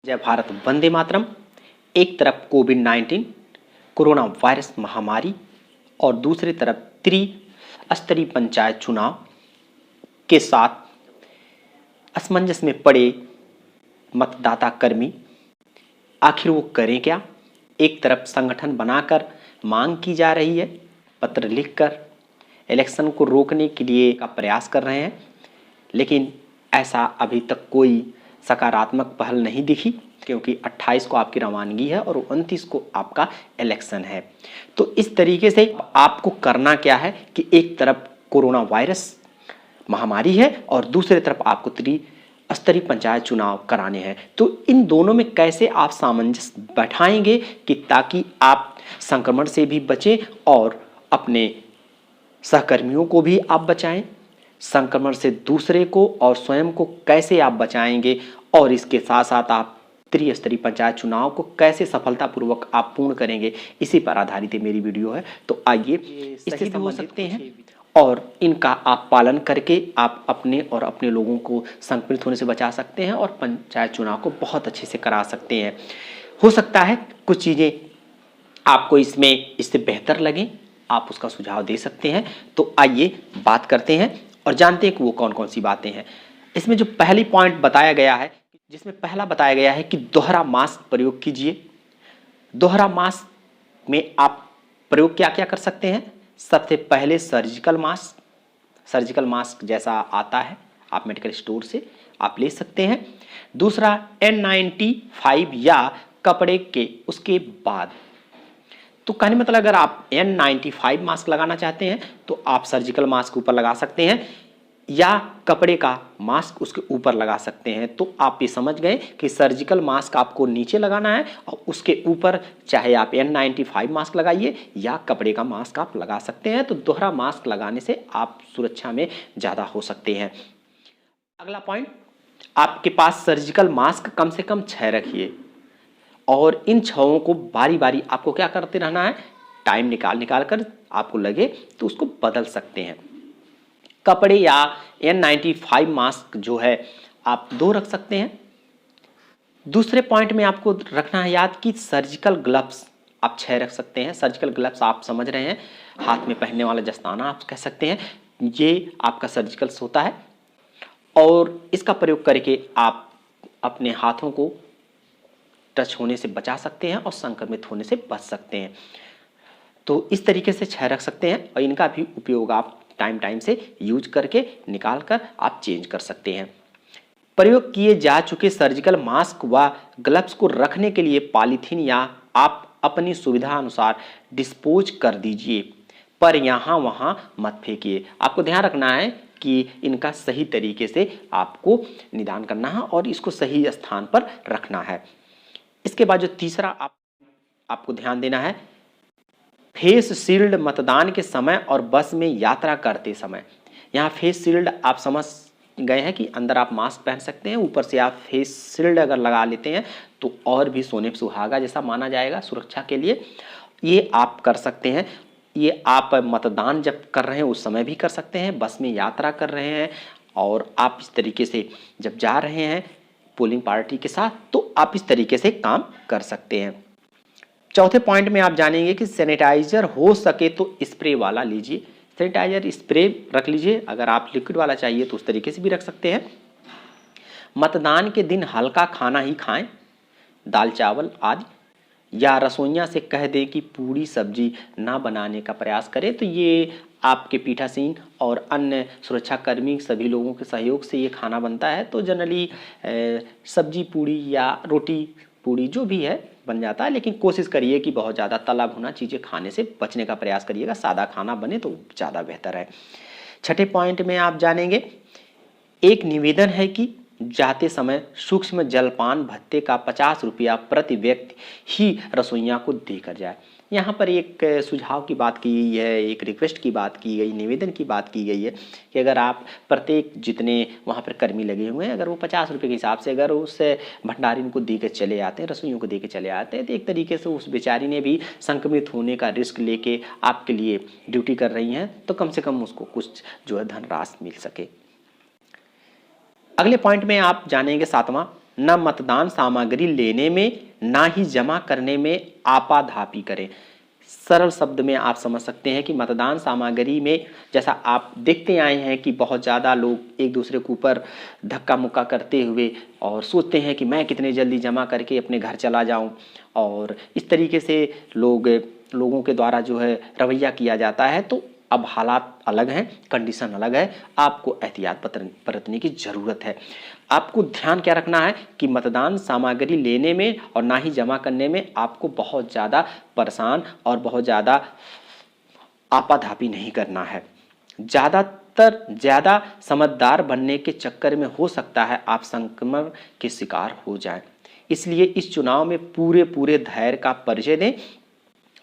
जय भारत, वंदे मातरम। एक तरफ कोविड-19 कोरोना वायरस महामारी और दूसरी तरफ त्रिस्तरीय पंचायत चुनाव के साथ असमंजस में पड़े मतदाता कर्मी आखिर वो करें क्या। एक तरफ संगठन बनाकर मांग की जा रही है, पत्र लिखकर इलेक्शन को रोकने के लिए का प्रयास कर रहे हैं, लेकिन ऐसा अभी तक कोई सकारात्मक पहल नहीं दिखी, क्योंकि 28 को आपकी रवानगी है और 29 को आपका इलेक्शन है। तो इस तरीके से आपको करना क्या है कि एक तरफ कोरोना वायरस महामारी है और दूसरी तरफ आपको त्रिस्तरीय पंचायत चुनाव कराने हैं। तो इन दोनों में कैसे आप सामंजस्य बैठाएंगे कि ताकि आप संक्रमण से भी बचें और अपने सहकर्मियों को भी आप बचाएं, संक्रमण से दूसरे को और स्वयं को कैसे आप बचाएंगे, और इसके साथ साथ आप त्रिस्तरीय पंचायत चुनाव को कैसे सफलतापूर्वक आप पूर्ण करेंगे, इसी पर आधारित ये मेरी वीडियो है। तो आइए इससे हो सकते हैं और इनका आप पालन करके आप अपने और अपने लोगों को संक्रमित होने से बचा सकते हैं और पंचायत चुनाव को बहुत अच्छे से करा सकते हैं। हो सकता है कुछ चीज़ें आपको इससे बेहतर लगें, आप उसका सुझाव दे सकते हैं। तो आइए बात करते हैं और जानते हैं कि वो कौन कौन सी बातें हैं। इसमें जो पहली पॉइंट बताया गया है, जिसमें पहला बताया गया है कि दोहरा मास्क प्रयोग कीजिए। दोहरा मास्क में आप प्रयोग क्या क्या कर सकते हैं। सबसे पहले सर्जिकल मास्क जैसा आता है, आप मेडिकल स्टोर से आप ले सकते हैं। दूसरा N95 या कपड़े के उसके बाद, तो कहने मतलब अगर आप N95 मास्क लगाना चाहते हैं तो आप सर्जिकल मास्क ऊपर लगा सकते हैं या कपड़े का मास्क उसके ऊपर लगा सकते हैं। तो आप ये समझ गए कि सर्जिकल मास्क आपको नीचे लगाना है और उसके ऊपर चाहे आप N95 मास्क लगाइए या कपड़े का मास्क आप लगा सकते हैं। तो दोहरा मास्क लगाने से आप सुरक्षा में ज़्यादा हो सकते हैं। अगला पॉइंट, आपके पास सर्जिकल मास्क कम से कम 6 रखिए और इन 6 को बारी बारी आपको क्या करते रहना है, टाइम निकाल कर आपको लगे तो उसको बदल सकते हैं। कपड़े या N95 मास्क जो है आप 2 रख सकते हैं। दूसरे पॉइंट में आपको रखना है याद कि सर्जिकल ग्लव्स आप 6 रख सकते हैं। सर्जिकल ग्लव्स आप समझ रहे हैं, हाथ में पहनने वाला दस्ताना आप कह सकते हैं, ये आपका सर्जिकल होता है और इसका प्रयोग करके आप अपने हाथों को टच होने से बचा सकते हैं और संक्रमित होने से बच सकते हैं। तो इस तरीके से 6 रख सकते हैं और इनका भी उपयोग आप टाइम से यूज करके निकाल कर आप चेंज कर सकते हैं। प्रयोग किए जा चुके सर्जिकल मास्क व ग्लव्स को रखने के लिए पॉलीथीन या आप अपनी सुविधा अनुसार डिस्पोज कर दीजिए, पर यहाँ वहाँ मत फेंकिए। आपको ध्यान रखना है कि इनका सही तरीके से आपको निदान करना है और इसको सही स्थान पर रखना है। इसके बाद जो तीसरा आपको ध्यान देना है, फेस शील्ड मतदान के समय और बस में यात्रा करते समय। यहाँ फेस शील्ड आप समझ गए हैं कि अंदर आप मास्क पहन सकते हैं, ऊपर से आप फेस शील्ड अगर लगा लेते हैं तो और भी सोने पे सुहागा जैसा माना जाएगा सुरक्षा के लिए। ये आप कर सकते हैं। ये आप मतदान जब कर रहे हैं उस समय भी कर सकते हैं, बस में यात्रा कर रहे हैं और आप इस तरीके से जब जा रहे हैं पोलिंग पार्टी के साथ, तो आप इस तरीके से काम कर सकते हैं। चौथे पॉइंट में आप जानेंगे कि सैनिटाइजर हो सके तो स्प्रे वाला लीजिए। सैनिटाइजर स्प्रे रख लीजिए, अगर आप लिक्विड वाला चाहिए तो उस तरीके से भी रख सकते हैं। मतदान के दिन हल्का खाना ही खाएं, दाल चावल आदि, या रसोइया से कह दें कि पूरी सब्जी ना बनाने का प्रयास करें। तो ये आपके पीठासीन और अन्य सुरक्षाकर्मी सभी लोगों के सहयोग से ये खाना बनता है। तो जनरली सब्जी पूड़ी या रोटी पूड़ी जो भी है बन जाता है, लेकिन कोशिश करिए कि बहुत ज़्यादा तला भुना चीज़ें खाने से बचने का प्रयास करिएगा। सादा खाना बने तो ज़्यादा बेहतर है। छठे पॉइंट में आप जानेंगे, एक निवेदन है कि जाते समय सूक्ष्म जलपान भत्ते का 50 रुपया प्रति व्यक्ति ही रसोइया को देकर जाए। यहाँ पर एक सुझाव की बात की गई है, एक रिक्वेस्ट की बात की गई, निवेदन की बात की गई है कि अगर आप प्रत्येक जितने वहाँ पर कर्मी लगे हुए हैं, अगर वो 50 रुपये के हिसाब से अगर उस भंडारी को दे के चले आते हैं, रसोइयों को दे के चले आते हैं, तो एक तरीके से उस बेचारी ने भी संक्रमित होने का रिस्क लेके आपके लिए ड्यूटी कर रही हैं, तो कम से कम उसको कुछ जो है धनराशि मिल सके। अगले पॉइंट में आप जानेंगे 7वां, न मतदान सामग्री लेने में ना ही जमा करने में आपाधापी करें। सरल शब्द में आप समझ सकते हैं कि मतदान सामग्री में जैसा आप देखते आए हैं कि बहुत ज़्यादा लोग एक दूसरे के ऊपर धक्का मुक्का करते हुए और सोचते हैं कि मैं कितने जल्दी जमा करके अपने घर चला जाऊं, और इस तरीके से लोगों के द्वारा जो है रवैया किया जाता है। तो अब हालात अलग हैं, कंडीशन अलग है, आपको एहतियात बरतने की ज़रूरत है। आपको ध्यान क्या रखना है कि मतदान सामग्री लेने में और ना ही जमा करने में आपको बहुत ज़्यादा परेशान और बहुत ज़्यादा आपाधापी नहीं करना है। ज़्यादा समझदार बनने के चक्कर में हो सकता है आप संक्रमण के शिकार हो जाएं। इसलिए इस चुनाव में पूरे धैर्य का परिचय दें।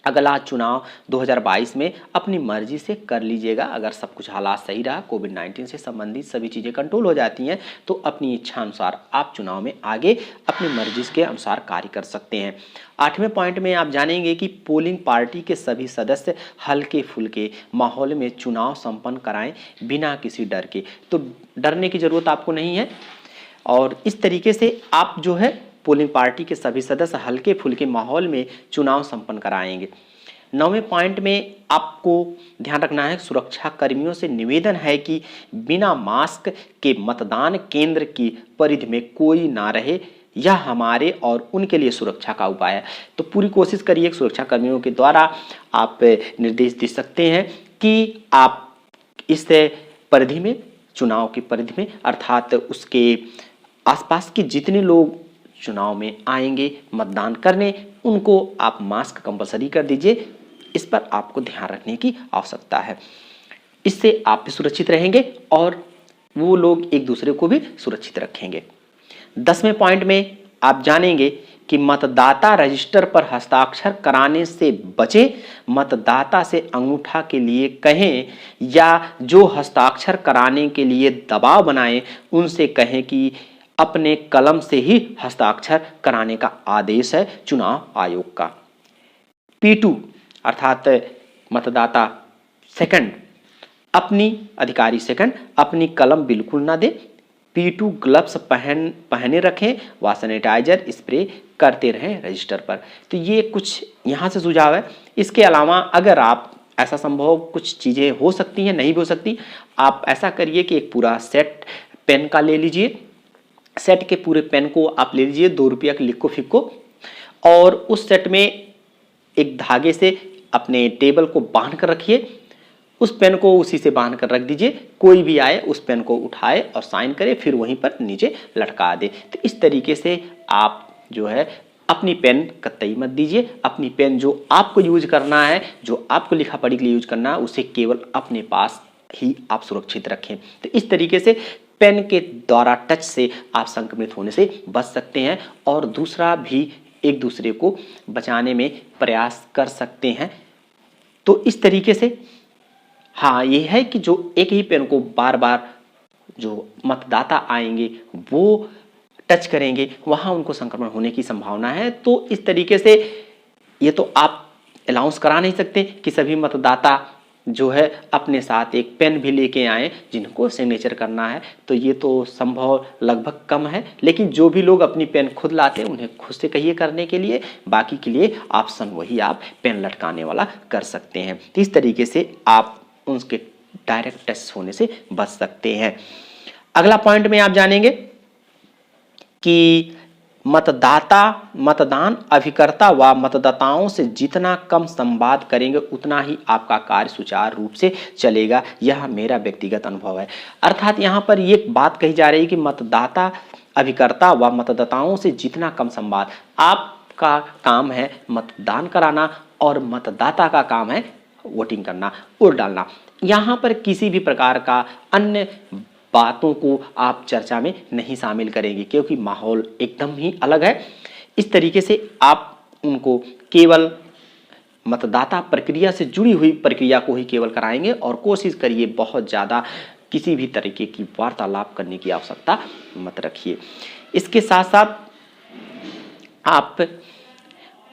अगला चुनाव 2022 में अपनी मर्जी से कर लीजिएगा। अगर सब कुछ हालात सही रहा, कोविड-19 से संबंधित सभी चीज़ें कंट्रोल हो जाती हैं, तो अपनी इच्छा अनुसार आप चुनाव में आगे अपनी मर्जी के अनुसार कार्य कर सकते हैं। 8वें पॉइंट में आप जानेंगे कि पोलिंग पार्टी के सभी सदस्य हल्के फुल्के माहौल में चुनाव संपन्न कराएं बिना किसी डर के। तो डरने की ज़रूरत आपको नहीं है, और इस तरीके से आप जो है पोलिंग पार्टी के सभी सदस्य हल्के फुल्के माहौल में चुनाव संपन्न कराएंगे। 9वें पॉइंट में आपको ध्यान रखना है, सुरक्षा कर्मियों से निवेदन है कि बिना मास्क के मतदान केंद्र की परिधि में कोई ना रहे। यह हमारे और उनके लिए सुरक्षा का उपाय है। तो पूरी कोशिश करिए सुरक्षा कर्मियों के द्वारा आप निर्देश दे सकते हैं कि आप इस परिधि में, चुनाव की परिधि में, अर्थात उसके आसपास के जितने लोग चुनाव में आएंगे मतदान करने, उनको आप मास्क कंपलसरी कर दीजिए। इस पर आपको ध्यान रखने की आवश्यकता है। इससे आप भी सुरक्षित रहेंगे और वो लोग एक दूसरे को भी सुरक्षित रखेंगे। 10वें पॉइंट में आप जानेंगे कि मतदाता रजिस्टर पर हस्ताक्षर कराने से बचे। मतदाता से अंगूठा के लिए कहें या जो हस्ताक्षर कराने के लिए दबाव बनाएं, उनसे कहें कि अपने कलम से ही हस्ताक्षर कराने का आदेश है चुनाव आयोग का। P2 अर्थात मतदाता सेकंड, अपनी अधिकारी सेकंड अपनी कलम बिल्कुल ना दे। P2 ग्लव्स पहने रखें व सैनिटाइजर स्प्रे करते रहें रजिस्टर पर। तो ये कुछ यहाँ से सुझाव है। इसके अलावा अगर आप ऐसा संभव कुछ चीज़ें हो सकती हैं, नहीं भी हो सकती, आप ऐसा करिए कि एक पूरा सेट पेन का ले लीजिए। सेट के पूरे पेन को आप ले लीजिए, 2 रुपया के लिक्को फिक्को, और उस सेट में एक धागे से अपने टेबल को बांध कर रखिए। उस पेन को उसी से बांध कर रख दीजिए। कोई भी आए उस पेन को उठाए और साइन करे, फिर वहीं पर नीचे लटका दे। तो इस तरीके से आप जो है अपनी पेन कतई मत दीजिए। अपनी पेन जो आपको यूज करना है, जो आपको लिखा पढ़ी के लिए यूज करना है, उसे केवल अपने पास ही आप सुरक्षित रखें। तो इस तरीके से पेन के द्वारा टच से आप संक्रमित होने से बच सकते हैं और दूसरा भी एक दूसरे को बचाने में प्रयास कर सकते हैं। तो इस तरीके से हाँ, ये है कि जो एक ही पेन को बार बार जो मतदाता आएंगे वो टच करेंगे, वहाँ उनको संक्रमण होने की संभावना है। तो इस तरीके से ये तो आप अलाउंस करा नहीं सकते कि सभी मतदाता जो है अपने साथ एक पेन भी लेके आए जिनको सिग्नेचर करना है, तो ये तो संभव लगभग कम है। लेकिन जो भी लोग अपनी पेन खुद लाते हैं उन्हें खुद से कहिए करने के लिए, बाकी के लिए ऑप्शन वही आप पेन लटकाने वाला कर सकते हैं। तो इस तरीके से आप उनके डायरेक्ट टच होने से बच सकते हैं। अगला पॉइंट में आप जानेंगे कि मतदान अभिकर्ता व मतदाताओं से जितना कम संवाद करेंगे उतना ही आपका कार्य सुचारू रूप से चलेगा। यह मेरा व्यक्तिगत अनुभव है। अर्थात यहाँ पर ये बात कही जा रही है कि मतदाता अभिकर्ता व मतदाताओं से जितना कम संवाद, आपका काम है मतदान कराना और मतदाता का काम है वोटिंग करना, वोट डालना। यहाँ पर किसी भी प्रकार का अन्य बातों को आप चर्चा में नहीं शामिल करेंगे क्योंकि माहौल एकदम ही अलग है। इस तरीके से आप उनको केवल मतदाता प्रक्रिया से जुड़ी हुई प्रक्रिया को ही केवल कराएंगे और कोशिश करिए बहुत ज़्यादा किसी भी तरीके की वार्तालाप करने की आवश्यकता मत रखिए। इसके साथ साथ आप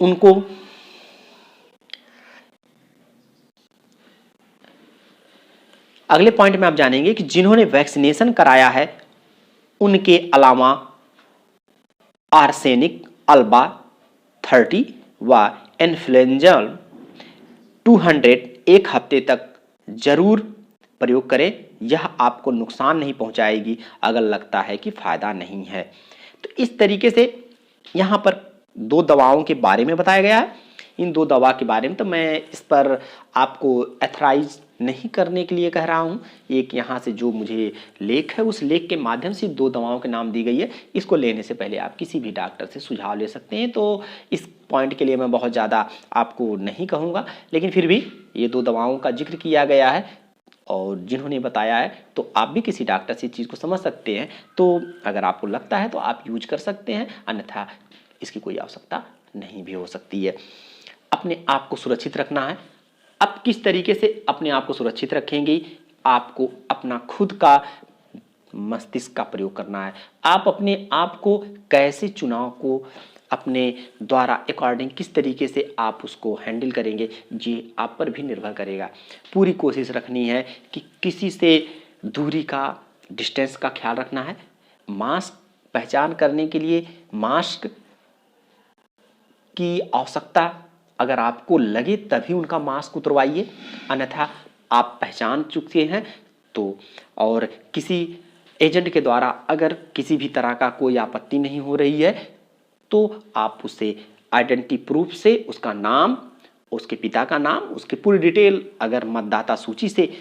उनको अगले पॉइंट में आप जानेंगे कि जिन्होंने वैक्सीनेशन कराया है उनके अलावा आर्सेनिक अल्बा 30 व इन्फ्लुएंजा 200 एक हफ्ते तक जरूर प्रयोग करें। यह आपको नुकसान नहीं पहुंचाएगी अगर लगता है कि फायदा नहीं है। तो इस तरीके से यहाँ पर दो दवाओं के बारे में बताया गया है। इन दो दवा के बारे में तो मैं इस पर आपको एथराइज नहीं करने के लिए कह रहा हूँ। एक यहाँ से जो मुझे लेख है उस लेख के माध्यम से दो दवाओं के नाम दी गई है। इसको लेने से पहले आप किसी भी डॉक्टर से सुझाव ले सकते हैं। तो इस पॉइंट के लिए मैं बहुत ज़्यादा आपको नहीं कहूँगा, लेकिन फिर भी ये दो दवाओं का जिक्र किया गया है और जिन्होंने बताया है तो आप भी किसी डॉक्टर से इस चीज़ को समझ सकते हैं। तो अगर आपको लगता है तो आप यूज कर सकते हैं, अन्यथा इसकी कोई आवश्यकता नहीं भी हो सकती है। अपने आप को सुरक्षित रखना है। अब किस तरीके से अपने आप को सुरक्षित रखेंगे? आपको अपना खुद का मस्तिष्क का प्रयोग करना है। आप अपने आप को कैसे चुनाव को अपने द्वारा अकॉर्डिंग किस तरीके से आप उसको हैंडल करेंगे, ये आप पर भी निर्भर करेगा। पूरी कोशिश रखनी है कि किसी से दूरी का, डिस्टेंस का ख्याल रखना है। मास्क पहचान करने के लिए मास्क की आवश्यकता अगर आपको लगे तभी उनका मास्क उतरवाइए, अन्यथा आप पहचान चुके हैं तो, और किसी एजेंट के द्वारा अगर किसी भी तरह का कोई आपत्ति नहीं हो रही है तो आप उसे आइडेंटिटी प्रूफ से उसका नाम, उसके पिता का नाम, उसकी पूरी डिटेल अगर मतदाता सूची से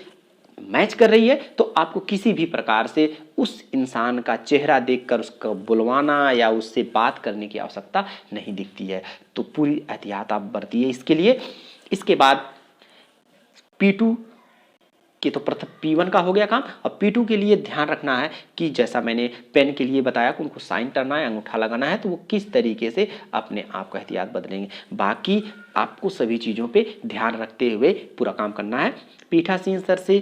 मैच कर रही है तो आपको किसी भी प्रकार से उस इंसान का चेहरा देखकर उसको बुलवाना या उससे बात करने की आवश्यकता नहीं दिखती है। तो पूरी एहतियात आप बरतिए इसके लिए। इसके बाद P2 कि तो प्रथम P1 का हो गया काम। और P2 के लिए ध्यान रखना है कि जैसा मैंने पेन के लिए बताया कि उनको साइन करना है, अंगूठा लगाना है, तो वो किस तरीके से अपने आप का एहतियात बदलेंगे। बाकी आपको सभी चीज़ों पे ध्यान रखते हुए पूरा काम करना है। पीठासीन सर से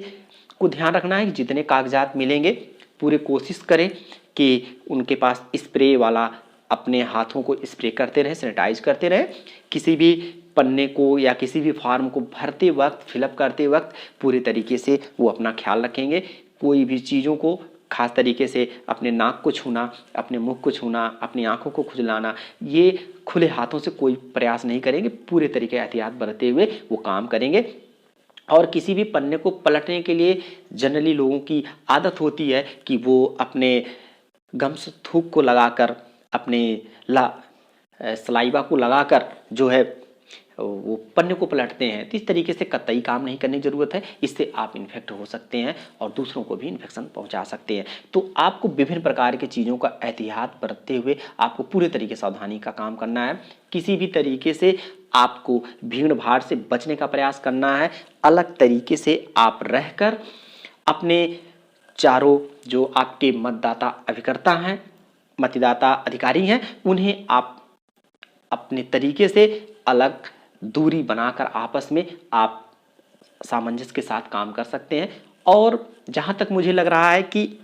को ध्यान रखना है कि जितने कागजात मिलेंगे पूरी कोशिश करें कि उनके पास स्प्रे वाला अपने हाथों को स्प्रे करते रहे, सैनिटाइज करते रहे। किसी भी पन्ने को या किसी भी फॉर्म को भरते वक्त, फिलअप करते वक्त पूरे तरीके से वो अपना ख्याल रखेंगे। कोई भी चीज़ों को खास तरीके से अपने नाक को छूना, अपने मुख को छूना, अपनी आंखों को खुजलाना, ये खुले हाथों से कोई प्रयास नहीं करेंगे। पूरे तरीके एहतियात बरतते हुए वो काम करेंगे। और किसी भी पन्ने को पलटने के लिए जनरली लोगों की आदत होती है कि वो अपने गम्स थूक को लगाकर, अपने सलाइवा को लगाकर जो है वो पन्ने को पलटते हैं। तो इस तरीके से कतई काम नहीं करने की ज़रूरत है। इससे आप इन्फेक्ट हो सकते हैं और दूसरों को भी इन्फेक्शन पहुंचा सकते हैं। तो आपको विभिन्न प्रकार की चीज़ों का एहतियात बरतते हुए आपको पूरे तरीके से सावधानी का काम करना है। किसी भी तरीके से आपको भीड़ भाड़ से बचने का प्रयास करना है। अलग तरीके से आप रहकर अपने चारों जो आपके मतदाता अभिकर्ता हैं, मतदाता अधिकारी हैं, उन्हें आप अपने तरीके से अलग दूरी बनाकर आपस में आप सामंजस्य के साथ काम कर सकते हैं। और जहां तक मुझे लग रहा है कि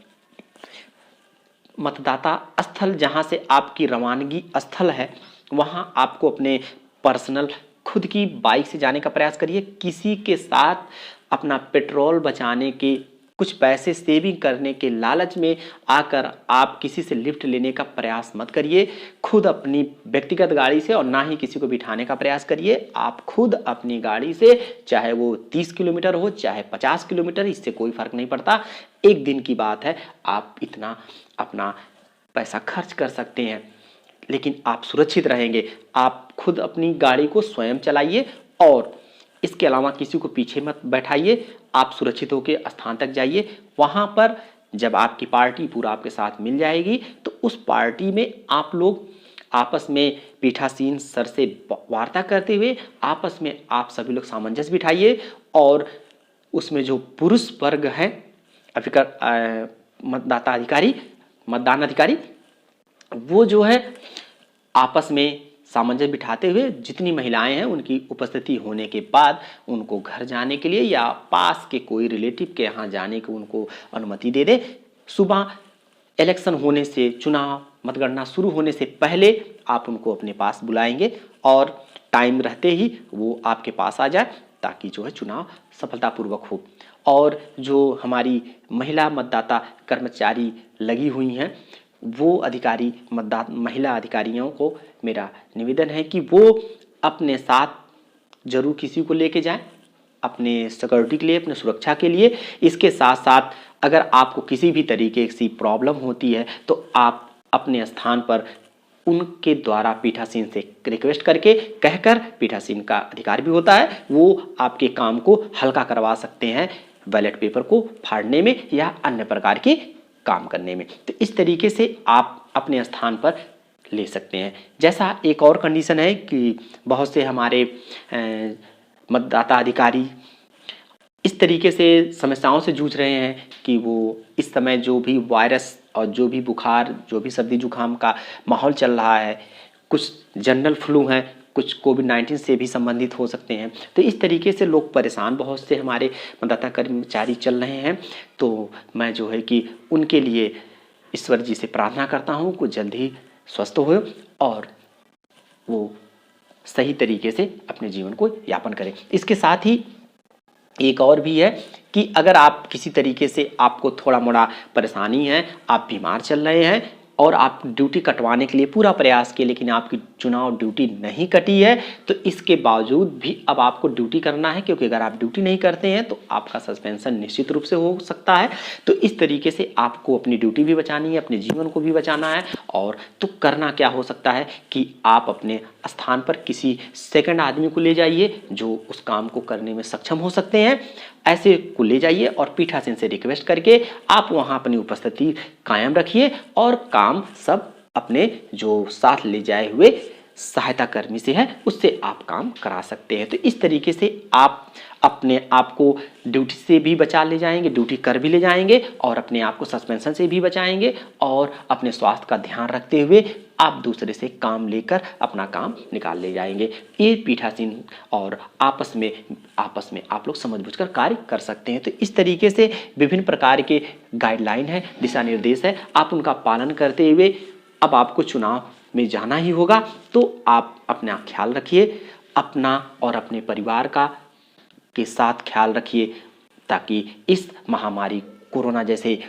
मतदाता स्थल जहां से आपकी रवानगी स्थल है वहां आपको अपने पर्सनल खुद की बाइक से जाने का प्रयास करिए। किसी के साथ अपना पेट्रोल बचाने के कुछ पैसे सेविंग करने के लालच में आकर आप किसी से लिफ्ट लेने का प्रयास मत करिए। खुद अपनी व्यक्तिगत गाड़ी से और ना ही किसी को बिठाने का प्रयास करिए। आप खुद अपनी गाड़ी से, चाहे वो 30 किलोमीटर हो चाहे 50 किलोमीटर, इससे कोई फर्क नहीं पड़ता। एक दिन की बात है, आप इतना अपना पैसा खर्च कर सकते हैं, लेकिन आप सुरक्षित रहेंगे। आप खुद अपनी गाड़ी को स्वयं चलाइए और इसके अलावा किसी को पीछे मत बैठाइए। आप सुरक्षित होकर स्थान तक जाइए। वहां पर जब आपकी पार्टी पूरा आपके साथ मिल जाएगी तो उस पार्टी में आप लोग आपस में पीठासीन सर से वार्ता करते हुए आपस में आप सभी लोग सामंजस्य बिठाइए। और उसमें जो पुरुष वर्ग है मतदाता अधिकारी, मतदान अधिकारी, वो जो है आपस में सामंजस्य बिठाते हुए जितनी महिलाएं हैं उनकी उपस्थिति होने के बाद उनको घर जाने के लिए या पास के कोई रिलेटिव के यहाँ जाने की उनको अनुमति दे दे। सुबह इलेक्शन होने से, चुनाव मतगणना शुरू होने से पहले आप उनको अपने पास बुलाएंगे और टाइम रहते ही वो आपके पास आ जाए ताकि जो है चुनाव सफलतापूर्वक हो। और जो हमारी महिला मतदाता कर्मचारी लगी हुई हैं वो अधिकारी महिला अधिकारियों को मेरा निवेदन है कि वो अपने साथ जरूर किसी को लेके जाएं, अपने सिक्योरिटी के लिए, अपने सुरक्षा के लिए। इसके साथ साथ अगर आपको किसी भी तरीके की प्रॉब्लम होती है तो आप अपने स्थान पर उनके द्वारा पीठासीन से रिक्वेस्ट करके कहकर, पीठासीन का अधिकार भी होता है, वो आपके काम को हल्का करवा सकते हैं बैलेट पेपर को फाड़ने में या अन्य प्रकार के काम करने में। तो इस तरीके से आप अपने स्थान पर ले सकते हैं। जैसा एक और कंडीशन है कि बहुत से हमारे मतदाता अधिकारी इस तरीके से समस्याओं से जूझ रहे हैं कि वो इस समय जो भी वायरस और जो भी बुखार, जो भी सर्दी जुकाम का माहौल चल रहा है, कुछ जनरल फ्लू हैं, कुछ कोविड-19 से भी संबंधित हो सकते हैं। तो इस तरीके से लोग परेशान बहुत से हमारे मतदाता कर्मचारी चल रहे हैं। तो मैं जो है कि उनके लिए ईश्वर जी से प्रार्थना करता हूँ कि जल्द ही स्वस्थ हो और वो सही तरीके से अपने जीवन को यापन करें। इसके साथ ही एक और भी है कि अगर आप किसी तरीके से आपको थोड़ा मोड़ा परेशानी है, आप बीमार चल रहे हैं और आप ड्यूटी कटवाने के लिए पूरा प्रयास किए लेकिन आपकी चुनाव ड्यूटी नहीं कटी है, तो इसके बावजूद भी अब आपको ड्यूटी करना है, क्योंकि अगर आप ड्यूटी नहीं करते हैं तो आपका सस्पेंशन निश्चित रूप से हो सकता है। तो इस तरीके से आपको अपनी ड्यूटी भी बचानी है, अपने जीवन को भी बचाना है। और तो करना क्या हो सकता है कि आप अपने स्थान पर किसी सेकंड आदमी को ले जाइए जो उस काम को करने में सक्षम हो सकते हैं, ऐसे को ले जाइए और पीठासीन से रिक्वेस्ट करके आप वहां अपनी उपस्थिति कायम रखिए और काम सब अपने जो साथ ले जाए हुए सहायता कर्मी से है उससे आप काम करा सकते हैं। तो इस तरीके से आप अपने आप को ड्यूटी से भी बचा ले जाएंगे, ड्यूटी कर भी ले जाएंगे और अपने आप को सस्पेंशन से भी बचाएंगे और अपने स्वास्थ्य का ध्यान रखते हुए आप दूसरे से काम लेकर अपना काम निकाल ले जाएंगे। ये पीठासीन और आपस में आप लोग समझ बूझकर कार्य कर सकते हैं। तो इस तरीके से विभिन्न प्रकार के गाइडलाइन है, दिशा निर्देश है, आप उनका पालन करते हुए अब आपको चुनाव में जाना ही होगा। तो आप अपना ख्याल रखिए, अपना और अपने परिवार का के साथ ख्याल रखिए ताकि इस महामारी कोरोना जैसे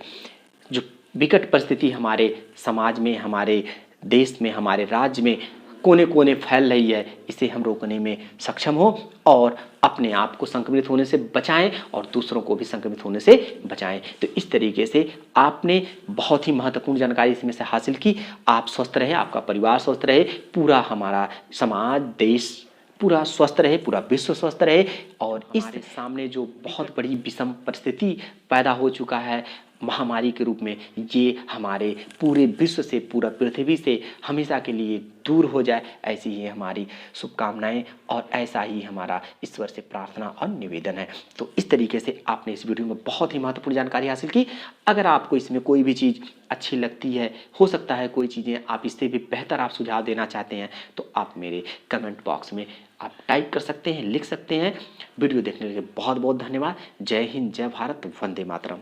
जो विकट परिस्थिति हमारे समाज में, हमारे देश में, हमारे राज्य में कोने कोने फैल रही है, इसे हम रोकने में सक्षम हो और अपने आप को संक्रमित होने से बचाएं और दूसरों को भी संक्रमित होने से बचाएं। तो इस तरीके से आपने बहुत ही महत्वपूर्ण जानकारी इसमें से हासिल की। आप स्वस्थ रहे, आपका परिवार स्वस्थ रहे, पूरा हमारा समाज, देश पूरा स्वस्थ रहे, पूरा विश्व स्वस्थ रहे। और इस सामने जो बहुत बड़ी विषम परिस्थिति पैदा हो चुका है महामारी के रूप में, ये हमारे पूरे विश्व से, पूरा पृथ्वी से हमेशा के लिए दूर हो जाए, ऐसी ही हमारी शुभकामनाएं और ऐसा ही हमारा ईश्वर से प्रार्थना और निवेदन है। तो इस तरीके से आपने इस वीडियो में बहुत ही महत्वपूर्ण जानकारी हासिल की। अगर आपको इसमें कोई भी चीज़ अच्छी लगती है, हो सकता है कोई चीज़ें आप इससे भी बेहतर आप सुझाव देना चाहते हैं, तो आप मेरे कमेंट बॉक्स में आप टाइप कर सकते हैं, लिख सकते हैं। वीडियो देखने के लिए बहुत बहुत धन्यवाद। जय हिंद, जय भारत, वंदे मातरम।